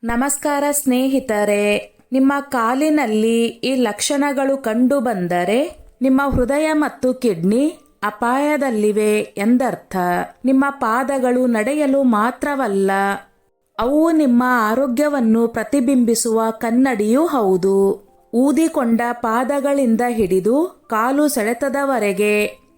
ನಮಸ್ಕಾರ ಸ್ನೇಹಿತರೆ, ನಿಮ್ಮ ಕಾಲಿನಲ್ಲಿ ಈ ಲಕ್ಷಣಗಳು ಕಂಡುಬಂದರೆ ನಿಮ್ಮ ಹೃದಯ ಮತ್ತು ಕಿಡ್ನಿ ಅಪಾಯದಲ್ಲಿವೆ ಎಂದರ್ಥ. ನಿಮ್ಮ ಪಾದಗಳು ನಡೆಯಲು ಮಾತ್ರವಲ್ಲ, ಅವು ನಿಮ್ಮ ಆರೋಗ್ಯವನ್ನು ಪ್ರತಿಬಿಂಬಿಸುವ ಕನ್ನಡಿಯೂ ಹೌದು. ಊದಿಕೊಂಡ ಪಾದಗಳಿಂದ ಹಿಡಿದು ಕಾಲು ಸೆಳೆತದವರೆಗೆ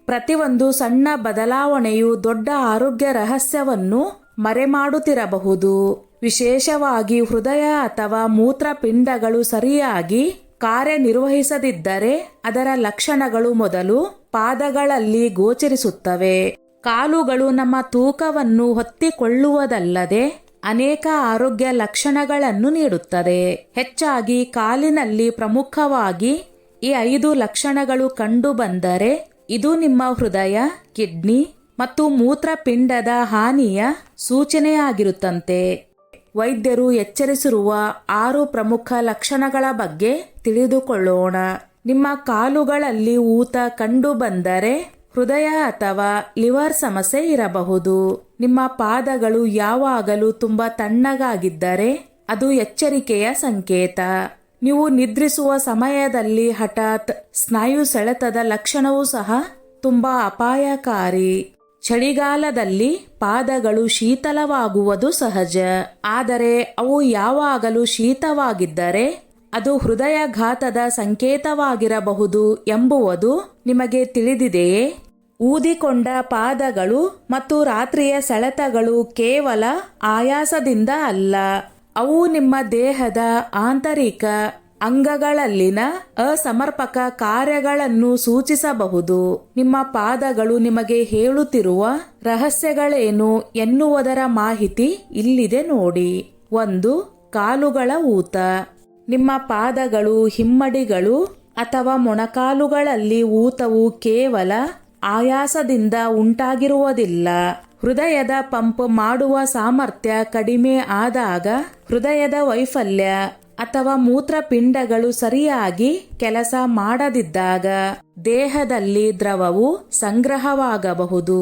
ಪ್ರತಿಯೊಂದು ಸಣ್ಣ ಬದಲಾವಣೆಯು ದೊಡ್ಡ ಆರೋಗ್ಯ ರಹಸ್ಯವನ್ನು ಮರೆಮಾಡುತ್ತಿರಬಹುದು. ವಿಶೇಷವಾಗಿ ಹೃದಯ ಅಥವಾ ಮೂತ್ರಪಿಂಡಗಳು ಸರಿಯಾಗಿ ಕಾರ್ಯನಿರ್ವಹಿಸದಿದ್ದರೆ ಅದರ ಲಕ್ಷಣಗಳು ಮೊದಲು ಪಾದಗಳಲ್ಲಿ ಗೋಚರಿಸುತ್ತವೆ. ಕಾಲುಗಳು ನಮ್ಮ ತೂಕವನ್ನು ಹೊತ್ತಿಕೊಳ್ಳುವುದಲ್ಲದೆ ಅನೇಕ ಆರೋಗ್ಯ ಲಕ್ಷಣಗಳನ್ನು ನೀಡುತ್ತದೆ. ಹೆಚ್ಚಾಗಿ ಕಾಲಿನಲ್ಲಿ ಪ್ರಮುಖವಾಗಿ ಈ 5 ಲಕ್ಷಣಗಳು ಕಂಡುಬಂದರೆ ಇದು ನಿಮ್ಮ ಹೃದಯ, ಕಿಡ್ನಿ ಮತ್ತು ಮೂತ್ರಪಿಂಡದ ಹಾನಿಯ ಸೂಚನೆಯಾಗಿರುತ್ತಂತೆ. ವೈದ್ಯರು ಎಚ್ಚರಿಸಿರುವ 6 ಪ್ರಮುಖ ಲಕ್ಷಣಗಳ ಬಗ್ಗೆ ತಿಳಿದುಕೊಳ್ಳೋಣ. ನಿಮ್ಮ ಕಾಲುಗಳಲ್ಲಿ ಊತ ಕಂಡುಬಂದರೆ ಹೃದಯ ಅಥವಾ ಲಿವರ್ ಸಮಸ್ಯೆ ಇರಬಹುದು. ನಿಮ್ಮ ಪಾದಗಳು ಯಾವಾಗಲೂ ತುಂಬಾ ತಣ್ಣಗಾಗಿದ್ದರೆ ಅದು ಎಚ್ಚರಿಕೆಯ ಸಂಕೇತ. ನೀವು ನಿದ್ರಿಸುವ ಸಮಯದಲ್ಲಿ ಹಠಾತ್ ಸ್ನಾಯು ಸೆಳೆತದ ಲಕ್ಷಣವೂ ಸಹ ತುಂಬಾ ಅಪಾಯಕಾರಿ. ಚಳಿಗಾಲದಲ್ಲಿ ಪಾದಗಳು ಶೀತಲವಾಗುವುದು ಸಹಜ, ಆದರೆ ಅವು ಯಾವಾಗಲೂ ಶೀತವಾಗಿದ್ದರೆ ಅದು ಹೃದಯಾಘಾತದ ಸಂಕೇತವಾಗಿರಬಹುದು ಎಂಬುವುದು ನಿಮಗೆ ತಿಳಿದಿದೆಯೇ? ಊದಿಕೊಂಡ ಪಾದಗಳು ಮತ್ತು ರಾತ್ರಿಯ ಸೆಳೆತಗಳು ಕೇವಲ ಆಯಾಸದಿಂದ ಅಲ್ಲ, ಅವು ನಿಮ್ಮ ದೇಹದ ಆಂತರಿಕ ಅಂಗಗಳಲ್ಲಿನ ಅಸಮರ್ಪಕ ಕಾರ್ಯಗಳನ್ನು ಸೂಚಿಸಬಹುದು. ನಿಮ್ಮ ಪಾದಗಳು ನಿಮಗೆ ಹೇಳುತ್ತಿರುವ ರಹಸ್ಯಗಳೇನು ಎನ್ನುವುದರ ಮಾಹಿತಿ ಇಲ್ಲಿದೆ ನೋಡಿ. 1. ಕಾಲುಗಳ ಊತ. ನಿಮ್ಮ ಪಾದಗಳು, ಹಿಮ್ಮಡಿಗಳು ಅಥವಾ ಮೊಣಕಾಲುಗಳಲ್ಲಿ ಊತವು ಕೇವಲ ಆಯಾಸದಿಂದ ಉಂಟಾಗಿರುವುದಿಲ್ಲ. ಹೃದಯದ ಪಂಪ್ ಮಾಡುವ ಸಾಮರ್ಥ್ಯ ಕಡಿಮೆ ಆದಾಗ, ಹೃದಯದ ವೈಫಲ್ಯ ಅಥವಾ ಮೂತ್ರಪಿಂಡಗಳು ಸರಿಯಾಗಿ ಕೆಲಸ ಮಾಡದಿದ್ದಾಗ ದೇಹದಲ್ಲಿ ದ್ರವವು ಸಂಗ್ರಹವಾಗಬಹುದು.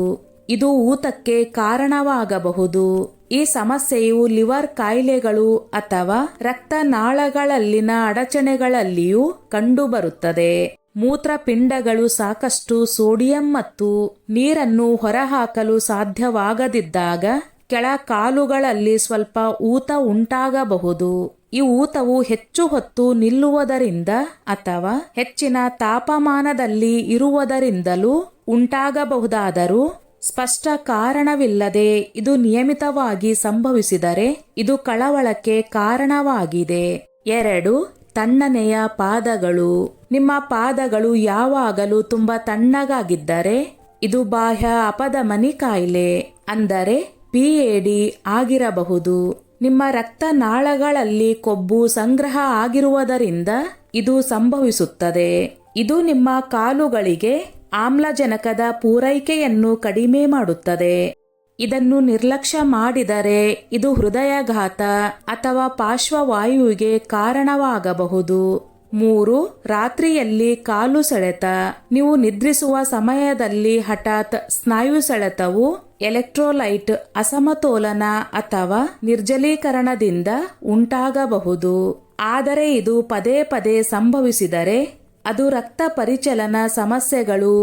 ಇದು ಊತಕ್ಕೆ ಕಾರಣವಾಗಬಹುದು. ಈ ಸಮಸ್ಯೆಯು ಲಿವರ್ ಕಾಯಿಲೆಗಳು ಅಥವಾ ರಕ್ತನಾಳಗಳಲ್ಲಿನ ಅಡಚಣೆಗಳಲ್ಲಿಯೂ ಕಂಡುಬರುತ್ತದೆ. ಮೂತ್ರಪಿಂಡಗಳು ಸಾಕಷ್ಟು ಸೋಡಿಯಂ ಮತ್ತು ನೀರನ್ನು ಹೊರಹಾಕಲು ಸಾಧ್ಯವಾಗದಿದ್ದಾಗ ಕೆಳ ಕಾಲುಗಳಲ್ಲಿ ಸ್ವಲ್ಪ ಊತ ಉಂಟಾಗಬಹುದು. ಈ ಊತವು ಹೆಚ್ಚು ಹೊತ್ತು ನಿಲ್ಲುವುದರಿಂದ ಅಥವಾ ಹೆಚ್ಚಿನ ತಾಪಮಾನದಲ್ಲಿ ಇರುವುದರಿಂದಲೂ ಉಂಟಾಗಬಹುದಾದರೂ ಸ್ಪಷ್ಟ ಕಾರಣವಿಲ್ಲದೆ ಇದು ನಿಯಮಿತವಾಗಿ ಸಂಭವಿಸಿದರೆ ಇದು ಕಳವಳಕ್ಕೆ ಕಾರಣವಾಗಿದೆ. 2. ತಣ್ಣನೆಯ ಪಾದಗಳು. ನಿಮ್ಮ ಪಾದಗಳು ಯಾವಾಗಲೂ ತುಂಬಾ ತಣ್ಣಗಾಗಿದ್ದರೆ ಇದು ಬಾಹ್ಯ ಅಪಧಮನಿ ಕಾಯಿಲೆ ಅಂದರೆ PAD ಆಗಿರಬಹುದು. ನಿಮ್ಮ ರಕ್ತನಾಳಗಳಲ್ಲಿ ಕೊಬ್ಬು ಸಂಗ್ರಹ ಆಗಿರುವುದರಿಂದ ಇದು ಸಂಭವಿಸುತ್ತದೆ. ಇದು ನಿಮ್ಮ ಕಾಲುಗಳಿಗೆ ಆಮ್ಲಜನಕದ ಪೂರೈಕೆಯನ್ನು ಕಡಿಮೆ ಮಾಡುತ್ತದೆ. ಇದನ್ನು ನಿರ್ಲಕ್ಷ್ಯ ಮಾಡಿದರೆ ಇದು ಹೃದಯಾಘಾತ ಅಥವಾ ಪಾರ್ಶ್ವವಾಯುವಿಗೆ ಕಾರಣವಾಗಬಹುದು. 3. ರಾತ್ರಿಯಲ್ಲಿ ಕಾಲು ಸೆಳೆತ. ನೀವು ನಿದ್ರಿಸುವ ಸಮಯದಲ್ಲಿ ಹಠಾತ್ ಸ್ನಾಯು ಸೆಳೆತವು ಎಲೆಕ್ಟ್ರೋಲೈಟ್ ಅಸಮತೋಲನ ಅಥವಾ ನಿರ್ಜಲೀಕರಣದಿಂದ ಉಂಟಾಗಬಹುದು. ಆದರೆ ಇದು ಪದೇ ಪದೇ ಸಂಭವಿಸಿದರೆ ಅದು ರಕ್ತ ಪರಿಚಲನ ಸಮಸ್ಯೆಗಳು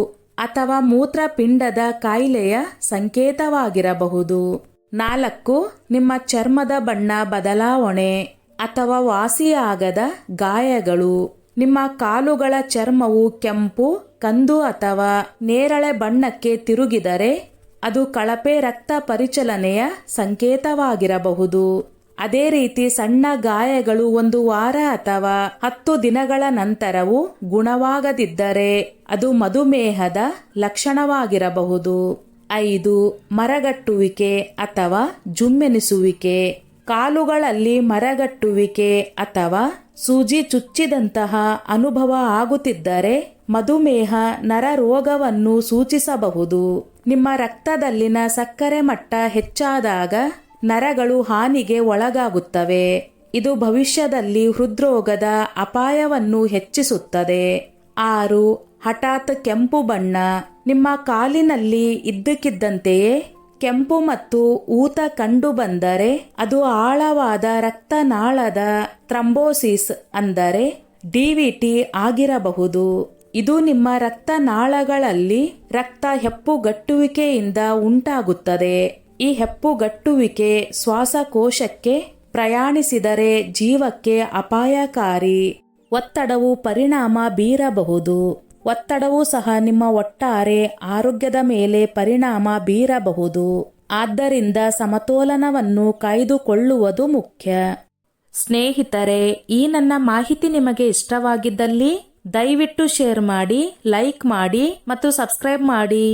ಅಥವಾ ಮೂತ್ರಪಿಂಡದ ಕಾಯಿಲೆಯ ಸಂಕೇತವಾಗಿರಬಹುದು. 4. ನಿಮ್ಮ ಚರ್ಮದ ಬಣ್ಣ ಬದಲಾವಣೆ ಅಥವಾ ವಾಸಿಯಾಗದ ಗಾಯಗಳು. ನಿಮ್ಮ ಕಾಲುಗಳ ಚರ್ಮವು ಕೆಂಪು, ಕಂದು ಅಥವಾ ನೇರಳೆ ಬಣ್ಣಕ್ಕೆ ತಿರುಗಿದರೆ ಅದು ಕಳಪೆ ರಕ್ತ ಪರಿಚಲನೆಯ ಸಂಕೇತವಾಗಿರಬಹುದು. ಅದೇ ರೀತಿ ಸಣ್ಣ ಗಾಯಗಳು 1 ವಾರ ಅಥವಾ 10 ದಿನಗಳ ನಂತರವೂ ಗುಣವಾಗದಿದ್ದರೆ ಅದು ಮಧುಮೇಹದ ಲಕ್ಷಣವಾಗಿರಬಹುದು. 5. ಮರಗಟ್ಟುವಿಕೆ ಅಥವಾ ಜುಮ್ಮೆನಿಸುವಿಕೆ. ಕಾಲುಗಳಲ್ಲಿ ಮರಗಟ್ಟುವಿಕೆ ಅಥವಾ ಸೂಜಿ ಚುಚ್ಚಿದಂತಹ ಅನುಭವ ಆಗುತ್ತಿದ್ದರೆ ಮಧುಮೇಹ ನರರೋಗವನ್ನು ಸೂಚಿಸಬಹುದು. ನಿಮ್ಮ ರಕ್ತದಲ್ಲಿನ ಸಕ್ಕರೆ ಮಟ್ಟ ಹೆಚ್ಚಾದಾಗ ನರಗಳು ಹಾನಿಗೆ ಒಳಗಾಗುತ್ತವೆ. ಇದು ಭವಿಷ್ಯದಲ್ಲಿ ಹೃದ್ರೋಗದ ಅಪಾಯವನ್ನು ಹೆಚ್ಚಿಸುತ್ತದೆ. 6. ಹಠಾತ್ ಕೆಂಪು ಬಣ್ಣ. ನಿಮ್ಮ ಕಾಲಿನಲ್ಲಿ ಇದ್ದಕ್ಕಿದ್ದಂತೆಯೇ ಕೆಂಪು ಮತ್ತು ಊತ ಕಂಡು ಬಂದರೆ ಅದು ಆಳವಾದ ರಕ್ತನಾಳದ ಥ್ರಂಬೋಸಿಸ್ ಅಂದರೆ ಡಿವಿಟಿ ಆಗಿರಬಹುದು. ಇದು ನಿಮ್ಮ ರಕ್ತನಾಳಗಳಲ್ಲಿ ರಕ್ತ ಹೆಪ್ಪುಗಟ್ಟುವಿಕೆಯಿಂದ ಉಂಟಾಗುತ್ತದೆ. ಈ ಹೆಪ್ಪುಗಟ್ಟುವಿಕೆ ಶ್ವಾಸಕೋಶಕ್ಕೆ ಪ್ರಯಾಣಿಸಿದರೆ ಜೀವಕ್ಕೆ ಅಪಾಯಕಾರಿ. ಒತ್ತಡವು ಪರಿಣಾಮ ಬೀರಬಹುದು. ಒತ್ತಡವೂ ಸಹ ನಿಮ್ಮ ಒಟ್ಟಾರೆ ಆರೋಗ್ಯದ ಮೇಲೆ ಪರಿಣಾಮ ಬೀರಬಹುದು. ಆದ್ದರಿಂದ ಸಮತೋಲನವನ್ನು ಕಾಯ್ದುಕೊಳ್ಳುವುದು ಮುಖ್ಯ. ಸ್ನೇಹಿತರೆ, ಈ ನನ್ನ ಮಾಹಿತಿ ನಿಮಗೆ ಇಷ್ಟವಾಗಿದ್ದಲ್ಲಿ ದಯವಿಟ್ಟು ಶೇರ್ ಮಾಡಿ, ಲೈಕ್ ಮಾಡಿ ಮತ್ತು ಸಬ್ಸ್ಕ್ರೈಬ್ ಮಾಡಿ.